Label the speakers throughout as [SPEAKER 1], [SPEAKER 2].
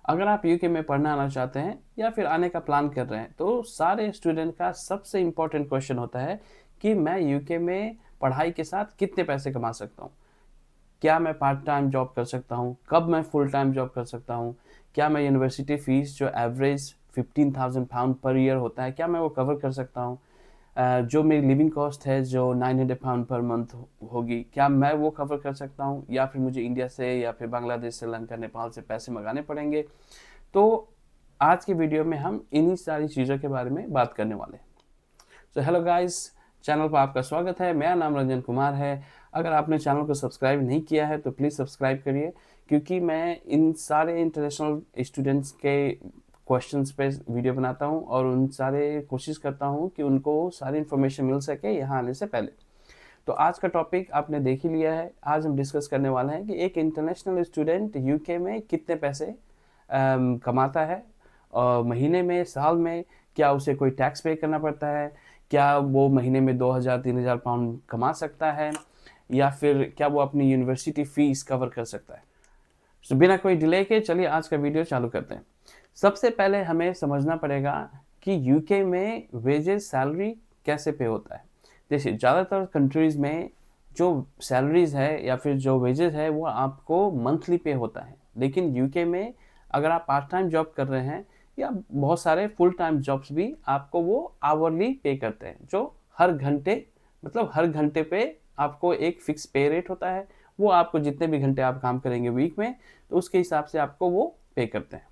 [SPEAKER 1] अगर आप यूके में पढ़ना आना चाहते हैं या फिर आने का प्लान कर रहे हैं, तो सारे स्टूडेंट का सबसे इम्पोर्टेंट क्वेश्चन होता है कि मैं यूके में पढ़ाई के साथ कितने पैसे कमा सकता हूँ। क्या मैं पार्ट टाइम जॉब कर सकता हूँ, कब मैं फुल टाइम जॉब कर सकता हूँ, क्या मैं यूनिवर्सिटी फ़ीस जो एवरेज 15,000 पाउंड पर ईयर होता है, क्या मैं वो कवर कर सकता हूँ। जो मेरी लिविंग कॉस्ट है जो 900 पाउंड पर मंथ होगी, क्या मैं वो कवर कर सकता हूँ, या फिर मुझे इंडिया से या फिर बांग्लादेश, श्रीलंका, नेपाल से पैसे मंगाने पड़ेंगे। तो आज की वीडियो में हम इन्हीं सारी चीज़ों के बारे में बात करने वाले हैं। सो हेलो गाइस, चैनल पर आपका स्वागत है। मेरा नाम रंजन कुमार है। अगर आपने चैनल को सब्सक्राइब नहीं किया है तो प्लीज़ सब्सक्राइब करिए, क्योंकि मैं इन सारे इंटरनेशनल स्टूडेंट्स के क्वेश्चंस पे वीडियो बनाता हूँ और उन सारे कोशिश करता हूँ कि उनको सारी इन्फॉर्मेशन मिल सके यहाँ आने से पहले। तो आज का टॉपिक आपने देख ही लिया है। आज हम डिस्कस करने वाले हैं कि एक इंटरनेशनल स्टूडेंट यूके में कितने पैसे कमाता है, महीने में, साल में, क्या उसे कोई टैक्स पे करना पड़ता है, क्या वो महीने में 2,000-3,000 पाउंड कमा सकता है, या फिर क्या वो अपनी यूनिवर्सिटी फ़ीस कवर कर सकता है। तो बिना कोई डिले के चलिए आज का वीडियो चालू करते हैं। सबसे पहले हमें समझना पड़ेगा कि यूके में वेजेस, सैलरी कैसे पे होता है। देखिए, ज़्यादातर कंट्रीज़ में जो सैलरीज़ है या फिर जो वेजेस है वो आपको मंथली पे होता है, लेकिन यूके में अगर आप पार्ट टाइम जॉब कर रहे हैं या बहुत सारे फुल टाइम जॉब्स भी आपको वो आवरली पे करते हैं, जो हर घंटे, मतलब हर घंटे पे आपको एक फिक्स पे रेट होता है। वो आपको जितने भी घंटे आप काम करेंगे वीक में, तो उसके हिसाब से आपको वो पे करते हैं।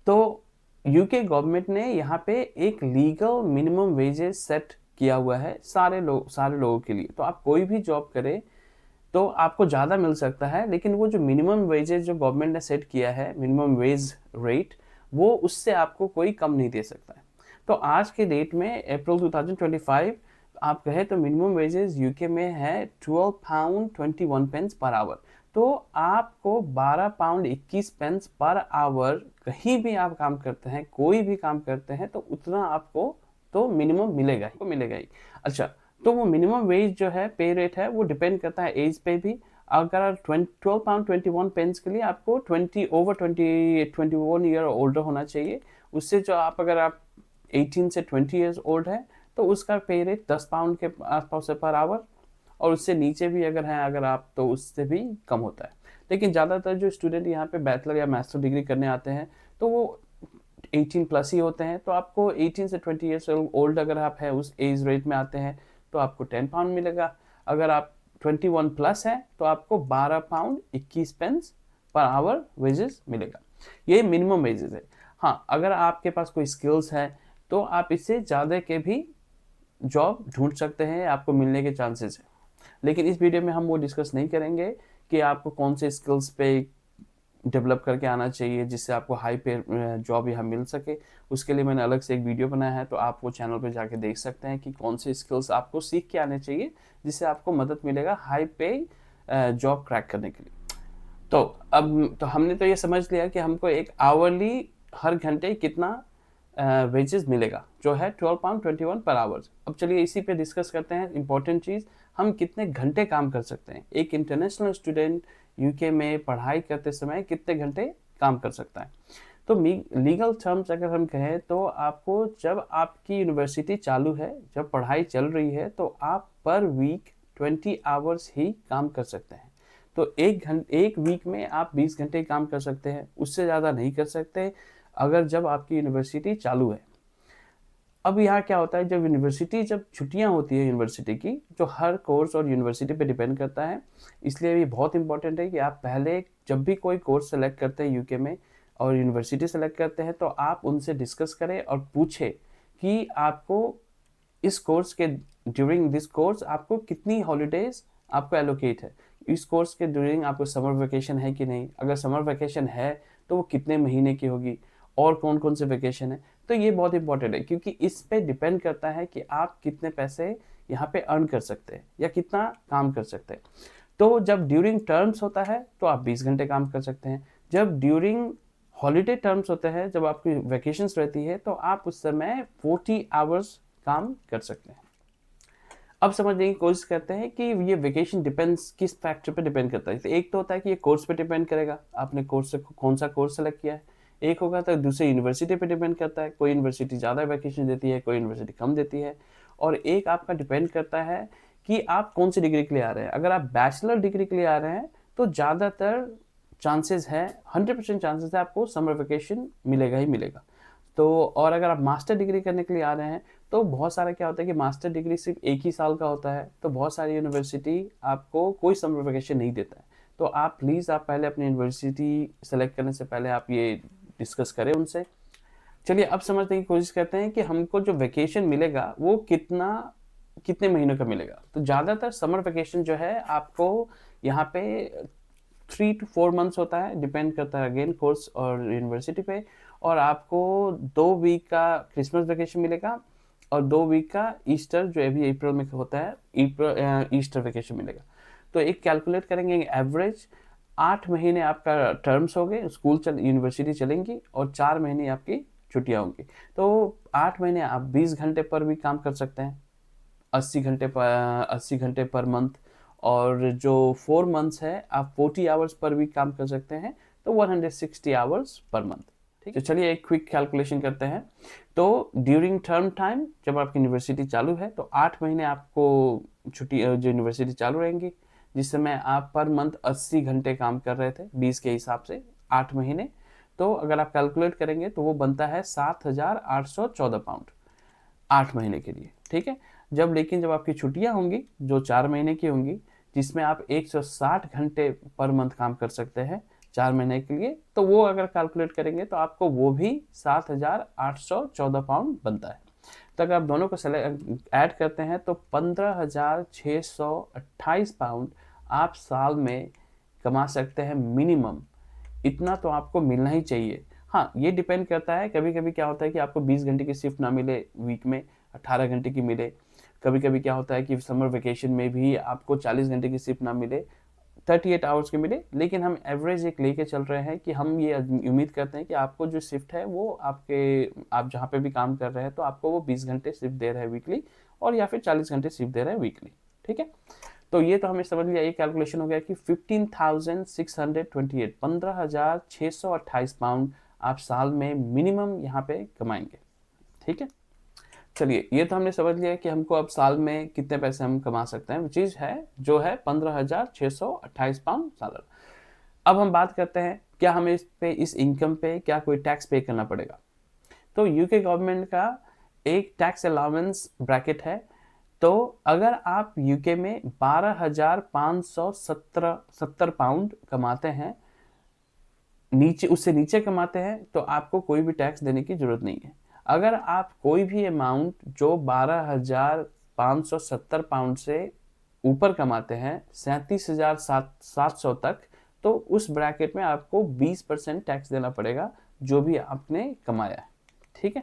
[SPEAKER 1] तो यूके गवर्नमेंट ने यहाँ पे एक लीगल मिनिमम वेजेस सेट किया हुआ है सारे लोगों के लिए। तो आप कोई भी जॉब करें तो आपको ज़्यादा मिल सकता है, लेकिन वो जो मिनिमम वेजेस जो गवर्नमेंट ने सेट किया है, मिनिमम वेज रेट, वो उससे आपको कोई कम नहीं दे सकता है। तो आज के डेट में अप्रैल 2025 आप कहें तो मिनिमम वेजेस यूके में है 12 पाउंड 21 पेंस पर आवर। तो आपको 12 पाउंड 21 पेंस पर आवर, कहीं भी आप काम करते हैं, कोई भी काम करते हैं, तो उतना आपको तो मिनिमम मिलेगा ही। अच्छा, तो वो मिनिमम वेज जो है, पे रेट है, वो डिपेंड करता है एज पे भी। अगर 12 पाउंड 21 पेंस के लिए आपको 21 ईयर ओल्डर होना चाहिए। उससे जो आप, अगर आप 18 से 20 ईयर्स ओल्ड है, तो उसका पे रेट 10 पाउंड के आसपास है पर आवर। और उससे नीचे भी अगर हैं, अगर आप, तो उससे भी कम होता है। लेकिन ज़्यादातर जो स्टूडेंट यहाँ पे बैचलर या मास्टर डिग्री करने आते हैं, तो वो 18 प्लस ही होते हैं। तो आपको 18 से 20 ईयर्स ओल्ड अगर आप हैं, उस एज रेट में आते हैं, तो आपको 10 पाउंड मिलेगा। अगर आप 21 प्लस है तो आपको 12 pound 21 pence per hour wages मिलेगा। ये मिनिमम वेजेस है। हाँ, अगर आपके पास कोई स्किल्स है तो आप इससे ज़्यादा के भी जॉब ढूंढ सकते हैं, आपको मिलने के चांसेस है। लेकिन इस वीडियो में हम वो डिस्कस नहीं करेंगे कि आपको कौन से स्किल्स पे डेवलप करके आना चाहिए जिससे आपको हाई पे जॉब यहाँ मिल सके। उसके लिए मैंने अलग से एक वीडियो बनाया है, तो आप वो चैनल पे जाके देख सकते हैं कि कौन से स्किल्स आपको सीख के आने चाहिए जिससे आपको मदद मिलेगा हाई पे जॉब क्रैक करने के लिए। तो अब तो हमने तो ये समझ लिया कि हमको एक आवरली हर घंटे कितना वेजेस मिलेगा, जो है 12 पाउंड 21 पर आवर्स। अब चलिए इसी पे डिस्कस करते हैं इंपॉर्टेंट चीज़, हम कितने घंटे काम कर सकते हैं। एक इंटरनेशनल स्टूडेंट यूके में पढ़ाई करते समय कितने घंटे काम कर सकता है। तो लीगल टर्म्स अगर हम कहें तो आपको, जब आपकी यूनिवर्सिटी चालू है, जब पढ़ाई चल रही है, तो आप पर वीक 20 आवर्स ही काम कर सकते हैं। तो एक वीक में आप 20 घंटे काम कर सकते हैं, उससे ज़्यादा नहीं कर सकते अगर जब आपकी यूनिवर्सिटी चालू है। अब यहाँ क्या होता है, जब छुट्टियाँ होती है यूनिवर्सिटी की, जो हर कोर्स और यूनिवर्सिटी पे डिपेंड करता है, इसलिए ये बहुत इंपॉर्टेंट है कि आप पहले जब भी कोई कोर्स सेलेक्ट करते हैं यूके में और यूनिवर्सिटी सेलेक्ट करते हैं, तो आप उनसे डिस्कस करें और पूछें कि आपको इस कोर्स के ड्यूरिंग दिस कोर्स आपको कितनी हॉलीडेज आपको एलोकेट है। इस कोर्स के ड्यूरिंग आपको समर वेकेशन है कि नहीं, अगर समर वेकेशन है तो वो कितने महीने की होगी, और कौन कौन से वेकेशन है। तो ये बहुत इंपॉर्टेंट है, क्योंकि इस पे डिपेंड करता है कि आप कितने पैसे यहाँ पे अर्न कर सकते हैं या कितना काम कर सकते हैं। तो जब ड्यूरिंग टर्म्स होता है तो आप 20 घंटे काम कर सकते हैं। जब ड्यूरिंग हॉलीडे टर्म्स होते हैं, जब आपकी वेकेशंस रहती है, तो आप उस समय 40 आवर्स काम कर सकते हैं। अब समझने की कोशिश करते हैं कि ये वेकेशन डिपेंड्स किस फैक्टर पे डिपेंड करता है। तो एक तो होता है कि ये कोर्स पे डिपेंड करेगा, आपने कोर्स से कौन सा कोर्स सेलेक्ट किया है। एक होगा तो दूसरी यूनिवर्सिटी पे डिपेंड करता है, कोई यूनिवर्सिटी ज़्यादा वैकेशन देती है, कोई यूनिवर्सिटी कम देती है। और एक आपका डिपेंड करता है कि आप कौन सी डिग्री के लिए आ रहे हैं। अगर आप बैचलर डिग्री के लिए आ रहे हैं तो ज़्यादातर चांसेस है, 100% चांसेस है आपको समर वेकेशन मिलेगा ही मिलेगा। तो और अगर आप मास्टर डिग्री करने के लिए आ रहे हैं तो बहुत सारा क्या होता है कि मास्टर डिग्री सिर्फ एक ही साल का होता है, तो बहुत सारी यूनिवर्सिटी आपको कोई समर वेकेशन नहीं देता है। तो आप प्लीज़ आप पहले अपनी यूनिवर्सिटी सेलेक्ट करने से पहले आप ये डिस्कस करें उनसे। चलिए अब समझने की कोशिश करते हैं कि हमको जो वेकेशन मिलेगा वो कितने महीनों का मिलेगा। तो ज़्यादातर समर वेकेशन जो है आपको यहाँ पे 3 to 4 मंथ्स होता है, डिपेंड करता है अगेन कोर्स और यूनिवर्सिटी पे। और आपको 2 वीक का क्रिसमस वेकेशन मिलेगा और 2 वीक का ईस्टर जो अभी अप्रैल में होता है ईस्टर वेकेशन मिलेगा। तो एक कैलकुलेट करेंगे एवरेज 8 महीने आपका टर्म्स हो गए, स्कूल यूनिवर्सिटी चलेंगी और 4 महीने आपकी छुट्टियाँ होंगी। तो 8 महीने आप 20 घंटे पर भी काम कर सकते हैं, 80 घंटे पर मंथ। और जो 4 मंथ्स है आप 40 आवर्स पर वीक काम कर सकते हैं, तो 160 आवर्स पर मंथ। ठीक है, तो चलिए एक क्विक कैलकुलेशन करते हैं। तो ड्यूरिंग टर्म टाइम जब आपकी यूनिवर्सिटी चालू है तो 8 महीने आपको छुट्टी जो यूनिवर्सिटी चालू रहेंगी, जिस समय आप पर मंथ 80 घंटे काम कर रहे थे 20 के हिसाब से 8 महीने। तो अगर आप कैलकुलेट करेंगे तो वो बनता है 7,814 पाउंड 8 महीने के लिए। ठीक है, लेकिन जब आपकी छुट्टियां होंगी जो 4 महीने की होंगी, जिसमें आप 160 घंटे पर मंथ काम कर सकते हैं 4 महीने के लिए, तो वो अगर कैलकुलेट करेंगे तो आपको वो भी 7,814 पाउंड बनता है। तो अगर आप दोनों को ऐड करते हैं तो 15,628 पाउंड आप साल में कमा सकते हैं मिनिमम। इतना तो आपको मिलना ही चाहिए। हाँ, ये डिपेंड करता है, कभी कभी क्या होता है कि आपको 20 घंटे की शिफ्ट ना मिले, वीक में 18 घंटे की मिले। कभी कभी क्या होता है कि समर वेकेशन में भी आपको 40 घंटे की शिफ्ट ना मिले, 38 आवर्स की मिले। लेकिन हम एवरेज एक लेके चल रहे हैं कि हम ये उम्मीद करते हैं कि आपको जो शिफ्ट है वो आप जहाँ पे भी काम कर रहे हैं तो आपको वो 20 घंटे शिफ्ट दे रहे हैं वीकली, और या फिर 40 घंटे शिफ्ट दे रहे हैं वीकली। ठीक है, तो ये तो हमें समझ लिया, ये कैलकुलेशन हो गया कि 15,628 15,628 पाउंड आप साल में मिनिमम यहाँ पे कमाएंगे। ठीक है, चलिए ये तो हमने समझ लिया कि हमको अब साल में कितने पैसे हम कमा सकते हैं, चीज़ है जो है 15,628 पाउंड साल। अब हम बात करते हैं क्या हमें इस इनकम पे क्या कोई टैक्स पे करना पड़ेगा। तो यूके गवर्नमेंट का एक टैक्स अलाउंस ब्रैकेट है। तो अगर आप यूके में 12,570 पाउंड कमाते हैं, उससे नीचे कमाते हैं, तो आपको कोई भी टैक्स देने की जरूरत नहीं है। अगर आप कोई भी अमाउंट जो 12,570 पाउंड से ऊपर कमाते हैं 37,700 तक, तो उस ब्रैकेट में आपको 20% टैक्स देना पड़ेगा जो भी आपने कमाया है। ठीक है,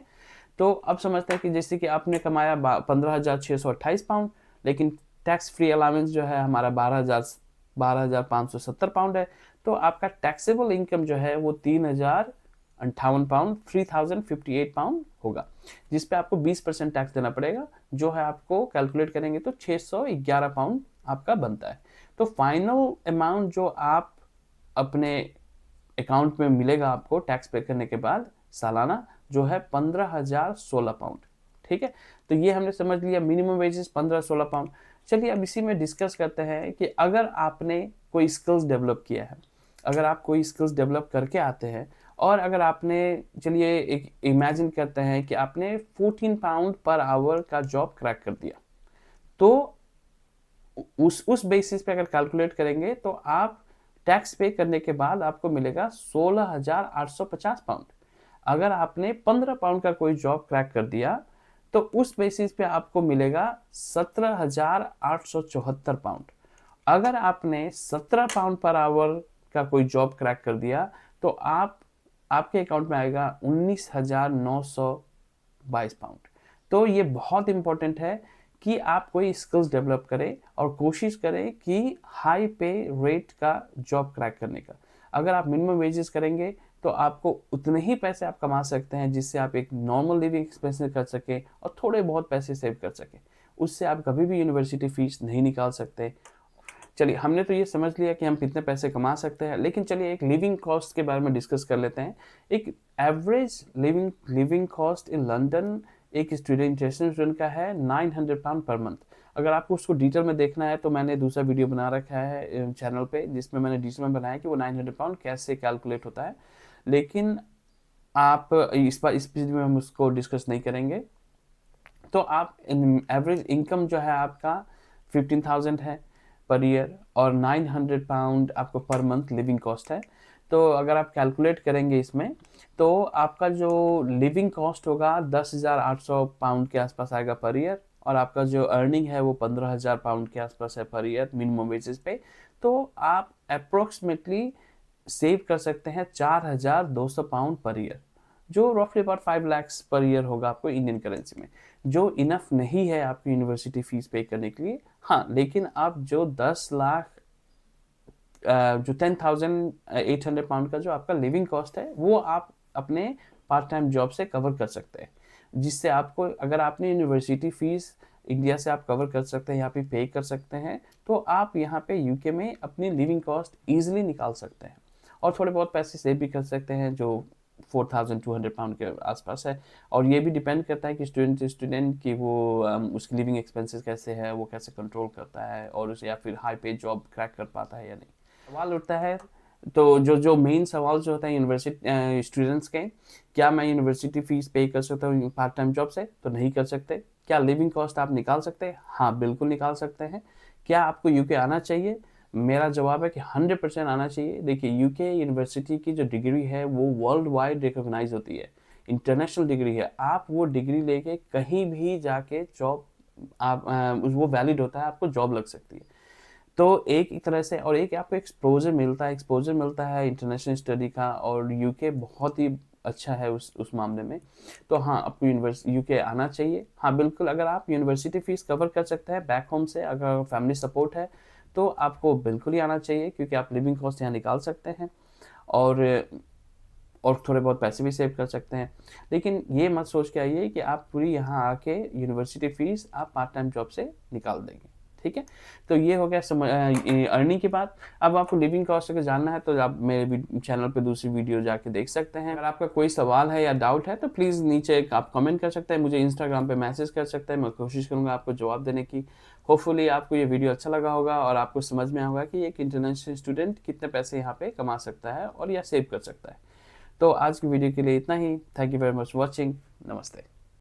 [SPEAKER 1] तो अब समझते हैं कि जैसे कि आपने कमाया 15,628 पाउंड, लेकिन टैक्स फ्री अलाउंस जो है हमारा 12,570 पाउंड है, तो आपका टैक्सेबल इनकम जो है वो 3,058 पाउंड 3,058 पाउंड होगा, जिस पे आपको 20% टैक्स देना पड़ेगा, जो है आपको कैलकुलेट करेंगे तो 611 पाउंड आपका बनता है। तो फाइनल अमाउंट जो आप अपने अकाउंट में मिलेगा आपको टैक्स पे करने के बाद सालाना, जो है 15,016 पाउंड। ठीक है, तो ये हमने समझ लिया मिनिमम वेजेस 15-16 पाउंड। चलिए अब इसी में डिस्कस करते हैं कि अगर आपने कोई स्किल्स डेवलप किया है, अगर आप कोई स्किल्स डेवलप करके आते हैं, और अगर आपने, चलिए एक इमेजिन करते हैं कि आपने 14 पाउंड पर आवर का जॉब क्रैक कर दिया, तो उस बेसिस पे अगर कैलकुलेट करेंगे तो आप टैक्स पे करने के बाद आपको मिलेगा 16,850 पाउंड। अगर आपने 15 पाउंड का कोई जॉब क्रैक कर दिया तो उस बेसिस पे आपको मिलेगा 17,874 पाउंड। अगर आपने 17 पाउंड पर आवर का कोई जॉब क्रैक कर दिया तो आपके अकाउंट में आएगा 19,922 पाउंड। तो ये बहुत इंपॉर्टेंट है कि आप कोई स्किल्स डेवलप करें और कोशिश करें कि हाई पे रेट का जॉब क्रैक करने का। अगर आप मिनिमम वेजेस करेंगे तो आपको उतने ही पैसे आप कमा सकते हैं जिससे आप एक नॉर्मल लिविंग एक्सपेंसेस कर सके और थोड़े बहुत पैसे सेव कर सके। उससे आप कभी भी यूनिवर्सिटी फ़ीस नहीं निकाल सकते। चलिए, हमने तो ये समझ लिया कि हम कितने पैसे कमा सकते हैं, लेकिन चलिए एक लिविंग कॉस्ट के बारे में डिस्कस कर लेते हैं। एक average living cost in London एक इंटरनेशनल स्टूडेंट का है £900 पर मंथ। अगर आपको उसको डिटेल में देखना है तो मैंने दूसरा वीडियो बना रखा है चैनल पे, जिसमें मैंने डिटेल में बनाया कि वो £900 कैसे कैलकुलेट होता है। लेकिन आप इस वीडियो में हम उसको डिस्कस नहीं करेंगे। तो आप एवरेज इनकम जो है आपका 15,000 है पर ईयर, और £900 आपको पर मंथ लिविंग कॉस्ट है। तो अगर आप कैलकुलेट करेंगे इसमें, तो आपका जो लिविंग कॉस्ट होगा £10,800 के आसपास आएगा पर ईयर, और आपका जो अर्निंग है वो £15,000 के आसपास है पर ईयर मिनिमम वेजेस पे। तो आप अप्रोक्सीमेटली सेव कर सकते हैं £4,200 पर ईयर, जो रफली अबाउट 5 लाख पर ईयर होगा आपको इंडियन करेंसी में, जो इनफ नहीं है आपकी यूनिवर्सिटी फीस पे करने के लिए। हाँ, लेकिन आप जो 10 लाख जो £10,800 का जो आपका लिविंग कॉस्ट है, वो आप अपने पार्ट टाइम जॉब से कवर कर सकते हैं, जिससे आपको, अगर आपने यूनिवर्सिटी फीस इंडिया से आप कवर कर सकते हैं, यहाँ पे पे कर सकते हैं, तो आप यहाँ पे यूके में अपनी लिविंग कॉस्ट ईजिली निकाल सकते हैं और थोड़े बहुत पैसे सेव भी कर सकते हैं, जो £4,200 के आसपास है। और ये भी डिपेंड करता है कि स्टूडेंट की वो उसकी लिविंग एक्सपेंसेस कैसे है, वो कैसे कंट्रोल करता है, और उसे या फिर हाई पे जॉब क्रैक कर पाता है या नहीं। सवाल उठता है, तो जो मेन सवाल जो होता है यूनिवर्सिटी स्टूडेंट्स के, क्या मैं यूनिवर्सिटी फीस पे कर सकता हूँ पार्ट टाइम जॉब से? तो नहीं कर सकते। क्या लिविंग कॉस्ट आप निकाल सकते हैं? हाँ, बिल्कुल निकाल सकते हैं। क्या आपको यूके आना चाहिए? मेरा जवाब है कि 100% आना चाहिए। देखिए, यूके यूनिवर्सिटी की जो डिग्री है वो वर्ल्ड वाइड रिकॉग्नाइज होती है, इंटरनेशनल डिग्री है। आप वो डिग्री लेके कहीं भी जाके जॉब, आप वो वैलिड होता है, आपको जॉब लग सकती है। तो एक तरह से, और एक आपको एक्सपोजर मिलता है इंटरनेशनल स्टडी का, और यूके बहुत ही अच्छा है उस मामले में। तो हाँ, आपको यूके आना चाहिए। हाँ, बिल्कुल, अगर आप यूनिवर्सिटी फीस कवर कर सकते हैं बैक होम से, अगर फैमिली सपोर्ट है, तो आपको बिल्कुल ही आना चाहिए, क्योंकि आप लिविंग कॉस्ट यहाँ निकाल सकते हैं और थोड़े बहुत पैसे भी सेव कर सकते हैं। लेकिन ये मत सोच के आइए कि आप पूरी यहाँ आके यूनिवर्सिटी फीस आप पार्ट टाइम जॉब से निकाल देंगे। ठीक है, तो ये हो गया अर्निंग की बात। अब आपको लिविंग कॉस्ट अगर जानना है तो आप मेरे चैनल पे दूसरी वीडियो जाके देख सकते हैं। अगर आपका कोई सवाल है या डाउट है तो प्लीज़ नीचे आप कमेंट कर सकते हैं, मुझे इंस्टाग्राम पे मैसेज कर सकते हैं, मैं कोशिश करूँगा आपको जवाब देने की। होपफुली आपको ये वीडियो अच्छा लगा होगा और आपको समझ में होगा कि एक इंटरनेशनल स्टूडेंट कितने पैसे यहाँ पे कमा सकता है और या सेव कर सकता है। तो आज की वीडियो के लिए इतना ही। Thank you very much watching. नमस्ते।